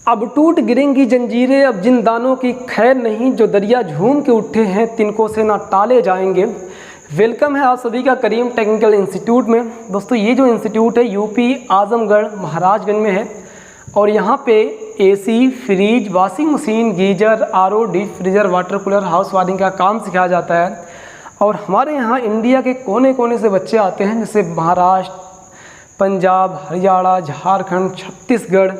अब टूट गिरेंगी जंजीरें, अब जिंदानों की खैर नहीं, जो दरिया झूम के उठे हैं तिनको से ना टाले जाएंगे। वेलकम है आप सभी का करीम टेक्निकल इंस्टीट्यूट में। दोस्तों ये जो इंस्टीट्यूट है यूपी आजमगढ़ महाराजगंज में है और यहाँ पे AC, fridge, washing machine, geyser, RO, deep freezer, water cooler, house wiring का काम सिखाया जाता है। और हमारे यहाँ इंडिया के कोने कोने से बच्चे आते हैं, जैसे महाराष्ट्र, पंजाब, हरियाणा, झारखंड, छत्तीसगढ़,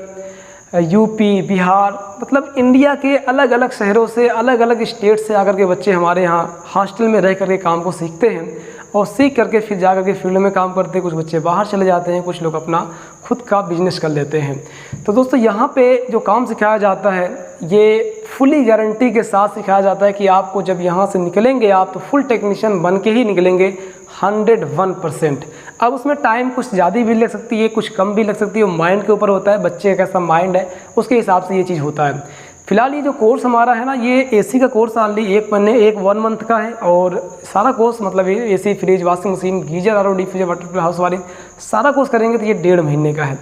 यूपी, बिहार, मतलब इंडिया के अलग अलग शहरों से, अलग अलग स्टेट से आकर के बच्चे हमारे यहाँ हॉस्टल में रह करके काम को सीखते हैं और सीख करके फिर जा करके फील्ड में काम करते हैं। कुछ बच्चे बाहर चले जाते हैं, कुछ लोग अपना खुद का बिजनेस कर लेते हैं। तो दोस्तों यहाँ पे जो काम सिखाया जाता है ये फुली गारंटी के साथ सिखाया जाता है कि आपको जब यहाँ से निकलेंगे आप तो फुल टेक्नीशियन बन के ही निकलेंगे 101%। अब उसमें टाइम कुछ ज़्यादा भी लग सकती है, कुछ कम भी लग सकती है, माइंड के ऊपर होता है, बच्चे का कैसा माइंड है उसके हिसाब से ये चीज़ होता है। फिलहाल ये जो कोर्स हमारा है ना, ये एसी का कोर्स ऑनली 1 मंथ का है और सारा कोर्स मतलब ये AC, fridge, washing machine, geyser, RO, deep freezer, water cooler, house wiring सारा कोर्स करेंगे तो ये 1.5 महीने का है।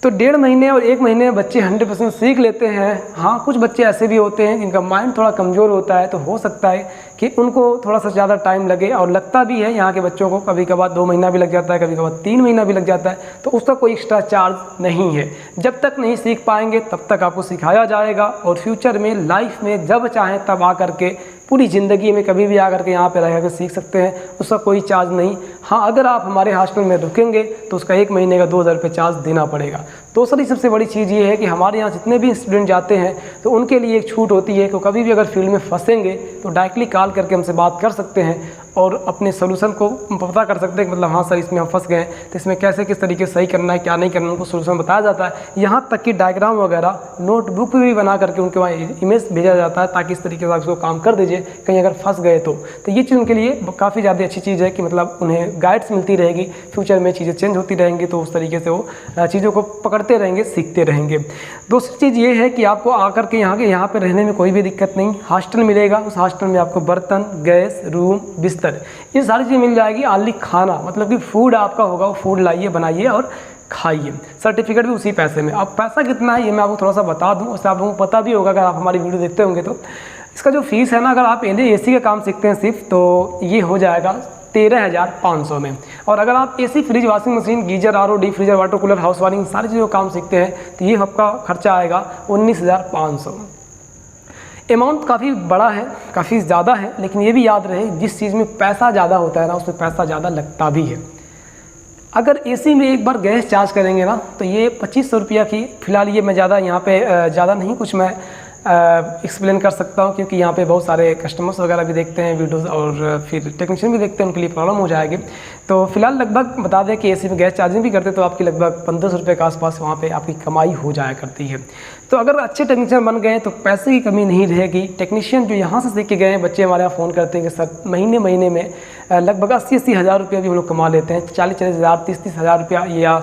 तो 1.5 महीने और 1 महीने में बच्चे 100% सीख लेते हैं। हाँ, कुछ बच्चे ऐसे भी होते हैं जिनका माइंड थोड़ा कमज़ोर होता है, तो हो सकता है कि उनको थोड़ा सा ज़्यादा टाइम लगे, और लगता भी है यहाँ के बच्चों को कभी कभार 2 महीना भी लग जाता है, कभी कभार 3 महीना भी लग जाता है। तो उसका कोई एक्स्ट्रा चार्ज नहीं है। जब तक नहीं सीख पाएंगे तब तक आपको सिखाया जाएगा और फ्यूचर में लाइफ में जब चाहें तब आ करके पूरी ज़िंदगी में कभी भी आकर के यहाँ पे रह कर सीख सकते हैं, उसका कोई चार्ज नहीं। हाँ, अगर आप हमारे हॉस्टल में रुकेंगे तो उसका 1 महीने का 2000 रुपये चार्ज देना पड़ेगा। दूसरी सबसे बड़ी चीज़ ये है कि हमारे यहाँ जितने भी स्टूडेंट जाते हैं तो उनके लिए एक छूट होती है कि कभी भी अगर फील्ड में फंसेंगे तो डायरेक्टली कॉल करके हमसे बात कर सकते हैं और अपने सोल्यूशन को पता कर सकते हैं कि मतलब हाँ सर इसमें हम फंस गए हैं तो इसमें कैसे किस तरीके से सही करना है, क्या नहीं करना है, उनको सोल्यूशन बताया जाता है। यहाँ तक कि डायग्राम वगैरह नोटबुक भी बना करके उनके वहाँ इमेज भेजा जाता है ताकि इस तरीके से आप उसको काम कर दीजिए कहीं अगर फंस गए तो ये चीज़ उनके लिए काफ़ी ज़्यादा अच्छी चीज़ है कि मतलब उन्हें गाइड्स मिलती रहेगी, फ्यूचर में चीज़ें चेंज होती रहेंगी तो उस तरीके से वो चीज़ों को पकड़ते रहेंगे, सीखते रहेंगे। दूसरी चीज़ ये है कि आपको आकर के यहाँ पे रहने में कोई भी दिक्कत नहीं। हॉस्टल मिलेगा, उस हॉस्टल में आपको बर्तन, गैस, रूम, बिस्तर ये सारी चीज़ मिल जाएगी। ऑनली खाना मतलब कि फूड आपका होगा, वो फूड लाइए, बनाइए और खाइए। सर्टिफिकेट भी उसी पैसे में। अब पैसा कितना है ये मैं आपको थोड़ा सा बता दूं, उससे आप लोगों को पता भी होगा अगर आप हमारी वीडियो देखते होंगे तो। इसका जो फीस है ना, अगर आप एसी का काम सीखते हैं सिर्फ तो ये हो जाएगा 13,500 में। और अगर आप AC, fridge, washing machine, geyser, RO, deep freezer, water cooler, house wiring सारी चीज़ों का काम सीखते हैं तो ये आपका खर्चा आएगा 19,500। अमाउंट काफ़ी बड़ा है, काफ़ी ज़्यादा है, लेकिन ये भी याद रहे जिस चीज़ में पैसा ज़्यादा होता है ना उसमें पैसा ज़्यादा लगता भी है। अगर एसी में एक बार गैस चार्ज करेंगे ना तो ये 2500 रुपया की, फिलहाल ये मैं ज़्यादा यहाँ पे ज़्यादा नहीं कुछ मैं एक्सप्लेन कर सकता हूँ क्योंकि यहाँ पे बहुत सारे कस्टमर्स वगैरह भी देखते हैं वीडियोस और फिर टेक्नीशियन भी देखते हैं, उनके लिए प्रॉब्लम हो जाएगी। तो फिलहाल लगभग बता दें कि एसी में गैस चार्जिंग भी करते तो आपकी लगभग 1500 रुपये के आसपास वहाँ पे आपकी कमाई हो जाया करती है। तो अगर अच्छे टेक्नीशियन बन गए तो पैसे की कमी नहीं रहेगी। टेक्नीशियन जो यहाँ से सीख के गए हैं बच्चे हमारे यहाँ फ़ोन करते हैं कि सर महीने में लगभग 80-80 हज़ार रुपया भी हम लोग कमा लेते हैं। 40-40 हज़ार, 30-30 हज़ार रुपया या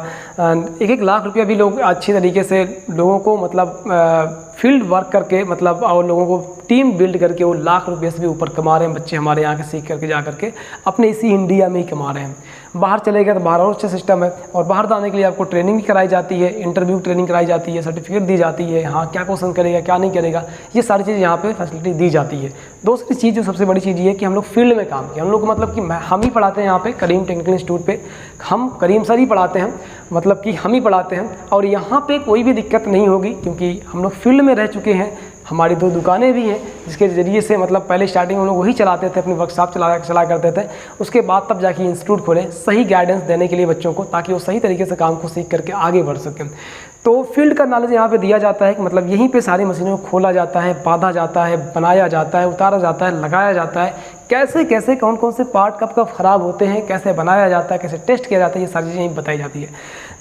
1-1 लाख रुपया भी लोग अच्छी तरीके से लोगों को मतलब फील्ड वर्क करके मतलब और लोगों को टीम बिल्ड करके वो लाख रुपये से भी ऊपर कमा रहे हैं बच्चे हमारे यहाँ के सीख करके जा करके अपने इसी इंडिया में ही कमा रहे हैं। बाहर चले गए तो बाहर और अच्छा सिस्टम है और बाहर जाने के लिए आपको ट्रेनिंग भी कराई जाती है, इंटरव्यू ट्रेनिंग कराई जाती है, सर्टिफिकेट दी जाती है, हाँ क्या क्वेश्चन करेगा क्या नहीं करेगा ये सारी चीज़ यहाँ पे फैसिलिटी दी जाती है। दूसरी चीज़ जो सबसे बड़ी चीज़ ये है कि हम लोग फील्ड में काम किए, हम लोग को मतलब कि हम ही पढ़ाते हैं यहाँ पे करीम टेक्निकल इंस्टीट्यूट पे, हम करीम सर ही पढ़ाते हैं, मतलब कि हम ही पढ़ाते हैं और यहाँ पे कोई भी दिक्कत नहीं होगी क्योंकि हम लोग फील्ड में रह चुके हैं। हमारी 2 दुकानें भी हैं जिसके ज़रिए से मतलब पहले स्टार्टिंग हम लोग वही चलाते थे, अपनी वर्कशॉप चला करते थे, उसके बाद तब जाके इंस्टीट्यूट खोले सही गाइडेंस देने के लिए बच्चों को ताकि वो सही तरीके से काम को सीख करके आगे बढ़ सकें। तो फील्ड का नॉलेज यहाँ पे दिया जाता है कि मतलब यहीं पे सारी मशीनों को खोला जाता है, बांधा जाता है, बनाया जाता है, उतारा जाता है, लगाया जाता है, कैसे कैसे कौन कौन से पार्ट कब कब ख़राब होते हैं, कैसे बनाया जाता है, कैसे टेस्ट किया जाता है, ये सारी चीज़ें यहीं बताई जाती है।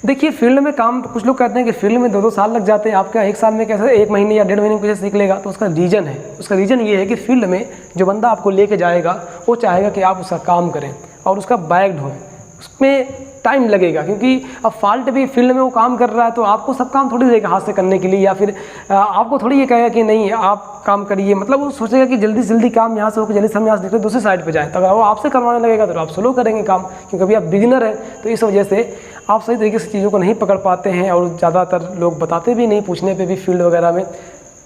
देखिए फील्ड में काम कुछ लोग कहते हैं कि फील्ड में 2-2 साल लग जाते हैं, आपका 1 साल में कैसे 1 महीने या 1.5 महीने में कैसे सीख लेगा। तो उसका रीज़न है, उसका रीज़न ये है कि फील्ड में जो बंदा आपको लेके जाएगा वो चाहेगा कि आप उसका काम करें और उसका बैग ढोएं, उसमें टाइम लगेगा क्योंकि अब फॉल्ट भी फील्ड में वो काम कर रहा है तो आपको सब काम थोड़ी देगा हाथ से करने के लिए या फिर आपको थोड़ी ये कहेगा कि नहीं आप काम करिए, मतलब वो सोचेगा कि जल्दी से जल्दी काम यहाँ से होकर जल्दी से हम यहाँ से निकले दूसरी साइड पे जाएं। तो अगर वो आपसे करवाने लगेगा तो आप स्लो करेंगे काम क्योंकि अभी आप बिगिनर हैं। तो इस वजह से आप सही तरीके से चीज़ों को नहीं पकड़ पाते हैं और ज़्यादातर लोग बताते भी नहीं पूछने पे भी फील्ड वगैरह में।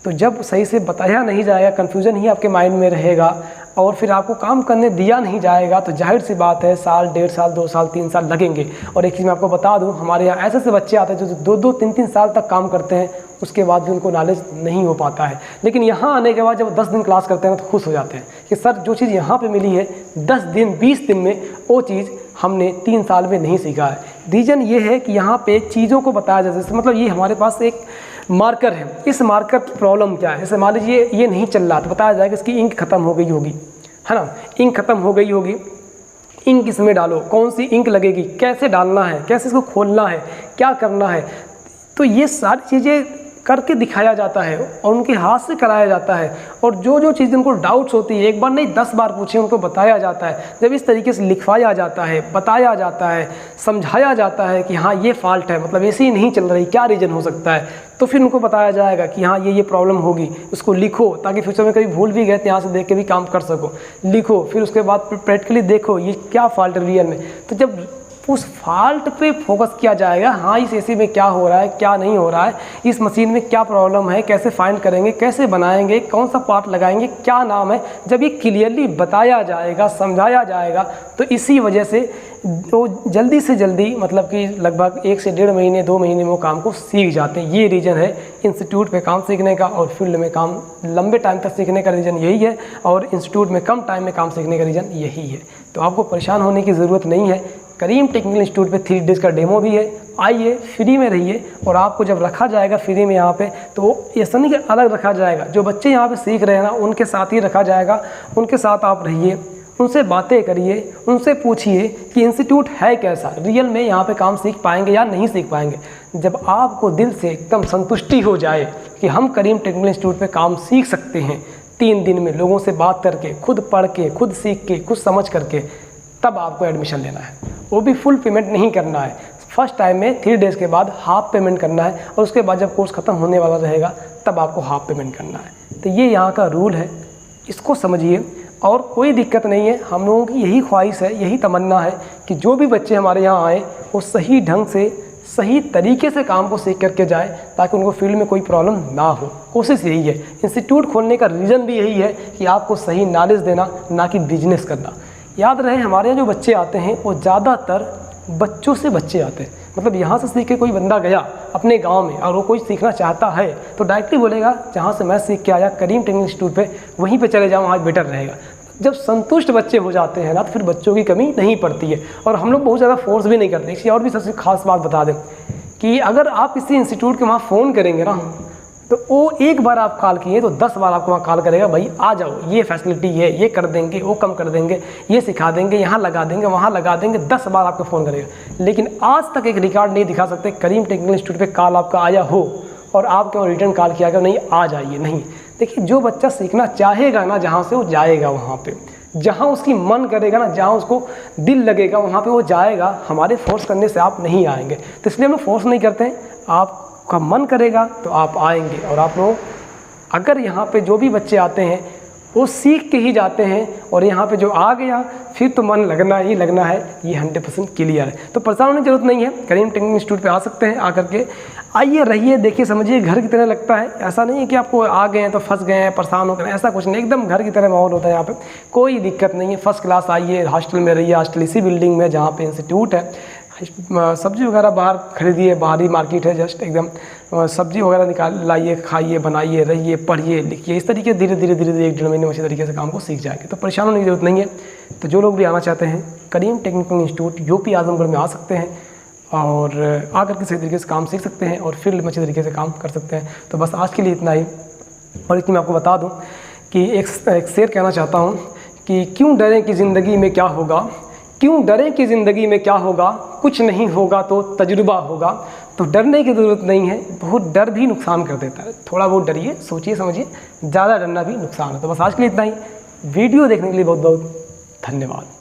तो जब सही से बताया नहीं जाएगा, कन्फ्यूज़न ही आपके माइंड में रहेगा और फिर आपको काम करने दिया नहीं जाएगा, तो जाहिर सी बात है साल, 1.5 साल, 2 साल, 3 साल लगेंगे। और एक चीज़ मैं आपको बता दूं, हमारे यहाँ ऐसे ऐसे बच्चे आते हैं जो 2-2, 3-3 साल तक काम करते हैं, उसके बाद भी उनको नॉलेज नहीं हो पाता है। लेकिन यहाँ आने के बाद जब 10 दिन क्लास करते हैं तो खुश हो जाते हैं कि सर जो चीज़ यहाँ पर मिली है 10 दिन 20 दिन में, वो चीज़ हमने 3 साल में नहीं सीखा है। रीज़न ये है कि यहाँ पे चीज़ों को बताया जाए, जैसे मतलब ये हमारे पास एक मार्कर है, इस मार्कर की प्रॉब्लम क्या है, जैसे मान लीजिए ये नहीं चल रहा तो बताया जाएगा इसकी इंक खत्म हो गई होगी, है ना, इंक खत्म हो गई होगी, इंक इसमें डालो, कौन सी इंक लगेगी, कैसे डालना है, कैसे इसको खोलना है, क्या करना है। तो ये सारी चीज़ें करके दिखाया जाता है और उनके हाथ से कराया जाता है। और जो जो चीज़ उनको डाउट्स होती है, एक बार नहीं 10 बार पूछे, उनको बताया जाता है। जब इस तरीके से लिखवाया जाता है, बताया जाता है, समझाया जाता है कि हाँ ये फॉल्ट है, मतलब ऐसे ही नहीं चल रही, क्या रीज़न हो सकता है, तो फिर उनको बताया जाएगा कि हाँ ये प्रॉब्लम होगी, उसको लिखो ताकि फ्यूचर में कभी भूल भी गए तो यहाँ से देख के भी काम कर सको। लिखो, फिर उसके बाद प्रैक्टिकली देखो ये क्या फॉल्ट है रियल में। तो जब उस फॉल्ट पे फोकस किया जाएगा, हाँ इस एसी में क्या हो रहा है, क्या नहीं हो रहा है, इस मशीन में क्या प्रॉब्लम है, कैसे फाइंड करेंगे, कैसे बनाएंगे, कौन सा पार्ट लगाएंगे, क्या नाम है, जब ये क्लियरली बताया जाएगा, समझाया जाएगा, तो इसी वजह से वो जल्दी से जल्दी, मतलब कि लगभग 1 से 1.5 महीने 2 महीने में वो काम को सीख जाते हैं। ये रीज़न है इंस्टीट्यूट पे काम सीखने का और फील्ड में काम लंबे टाइम तक सीखने का रीज़न यही है, और इंस्टीट्यूट में कम टाइम में काम सीखने का रीज़न यही है। तो आपको परेशान होने की ज़रूरत नहीं है। करीम टेक्निकल इंस्टीट्यूट पे 3 डेज़ का डेमो भी है, आइए फ्री में रहिए। और आपको जब रखा जाएगा फ्री में यहाँ पे, तो ऐसा नहीं कि अलग रखा जाएगा, जो बच्चे यहाँ पे सीख रहे हैं ना उनके साथ ही रखा जाएगा, उनके साथ आप रहिए, उनसे बातें करिए, उनसे पूछिए कि इंस्टीट्यूट है कैसा, रियल में यहाँ पे काम सीख पाएंगे या नहीं सीख पाएंगे। जब आपको दिल से एकदम संतुष्टि हो जाए कि हम करीम टेक्निकल इंस्टीट्यूट पे काम सीख सकते हैं 3 दिन में, लोगों से बात करके, खुद पढ़ के, खुद सीख के, खुद समझ करके, तब आपको एडमिशन लेना है। वो भी फुल पेमेंट नहीं करना है, फर्स्ट टाइम में 3 डेज़ के बाद हाफ पेमेंट करना है, और उसके बाद जब कोर्स ख़त्म होने वाला रहेगा तब आपको हाफ पेमेंट करना है। तो ये यहाँ का रूल है, इसको समझिए और कोई दिक्कत नहीं है। हम लोगों की यही ख्वाहिश है, यही तमन्ना है कि जो भी बच्चे हमारे यहाँ आए वो सही ढंग से, सही तरीके से काम को सीख करके जाए, ताकि उनको फील्ड में कोई प्रॉब्लम ना हो। कोशिश यही है, इंस्टीट्यूट खोलने का रीज़न भी यही है कि आपको सही नॉलेज देना, ना कि बिजनेस करना। याद रहे हमारे यहाँ जो बच्चे आते हैं वो ज़्यादातर बच्चों से बच्चे आते हैं, मतलब यहाँ से सीख के कोई बंदा गया अपने गांव में और वो कोई सीखना चाहता है तो डायरेक्टली बोलेगा जहाँ से मैं सीख के आया करीम टेक्निकल इंस्टीट्यूट पे, वहीं पे चले जाओ, वहाँ बेटर रहेगा। जब संतुष्ट बच्चे हो जाते हैं ना तो फिर बच्चों की कमी नहीं पड़ती है। और हम लोग बहुत ज़्यादा फोर्स भी नहीं करते। इसी और भी सबसे खास बात बता दें कि अगर आप किसी इंस्टीट्यूट के वहाँ फ़ोन करेंगे ना, तो वो एक बार आप कॉल किए तो 10 बार आपको वहाँ कॉल करेगा, भाई आ जाओ, ये फैसिलिटी है, ये कर देंगे, वो कम कर देंगे, ये सिखा देंगे, यहाँ लगा देंगे, वहाँ लगा देंगे, 10 बार आपको फ़ोन करेगा। लेकिन आज तक एक रिकॉर्ड नहीं दिखा सकते करीम टेक्निकल इंस्टीट्यूट पे कॉल आपका आया हो और आपके वहाँ रिटर्न कॉल किया गया नहीं आ जाइए, नहीं। देखिए जो बच्चा सीखना चाहेगा ना, जहाँ से वो जाएगा वहाँ पर, जहाँ उसकी मन करेगा ना, जहाँ उसको दिल लगेगा वहाँ पे वो जाएगा। हमारे फोर्स करने से आप नहीं आएंगे, तो इसलिए हम लोग फोर्स नहीं करते हैं। आपका मन करेगा तो आप आएंगे। और आप लोग अगर यहाँ पे जो भी बच्चे आते हैं वो सीख के ही जाते हैं, और यहाँ पे जो आ गया फिर तो मन लगना ही लगना है, ये 100% क्लियर है। तो परेशान होने की जरूरत नहीं है, करीम टेक्निकल इंस्टीट्यूट पे आ सकते हैं। आकर के आइए, रहिए, देखिए, समझिए, घर की तरह लगता है। ऐसा नहीं है कि आपको आ गए हैं तो फंस गए हैं, परेशान हो गए, ऐसा कुछ नहीं, एकदम घर की तरह माहौल होता है यहाँ पे, कोई दिक्कत नहीं है। फर्स्ट क्लास आइए, हॉस्टल में रहिए, हॉस्टल इसी बिल्डिंग में जहाँ पे इंस्टीट्यूट है। सब्ज़ी वगैरह बाहर खरीदिए, बाहरी मार्केट है, जस्ट एकदम सब्ज़ी वगैरह निकाल लाइए, खाइए, बनाइए, रहिए, पढ़िए, लिखिए। इस तरीके धीरे धीरे 1-1.5 महीने में इसी तरीके से काम को सीख जाएंगे। तो परेशान होने की जरूरत नहीं है। तो जो लोग भी आना चाहते हैं करीम टेक्निकल इंस्टीट्यूट यूपी आजमगढ़ में आ सकते हैं, और आकर के सही तरीके से काम सीख सकते हैं और फील्ड में अच्छे तरीके से काम कर सकते हैं। तो बस आज के लिए इतना ही। और इतनी मैं आपको बता दूँ कि एक शेर कहना चाहता हूँ कि क्यों डरें कि ज़िंदगी में क्या होगा, क्यों डरें कि ज़िंदगी में क्या होगा, कुछ नहीं होगा तो तजुर्बा होगा। तो डरने की ज़रूरत नहीं है, बहुत डर भी नुकसान कर देता है। थोड़ा बहुत डरिए, सोचिए समझिए, ज़्यादा डरना भी नुकसान है। तो बस आज के लिए इतना ही। वीडियो देखने के लिए बहुत बहुत धन्यवाद।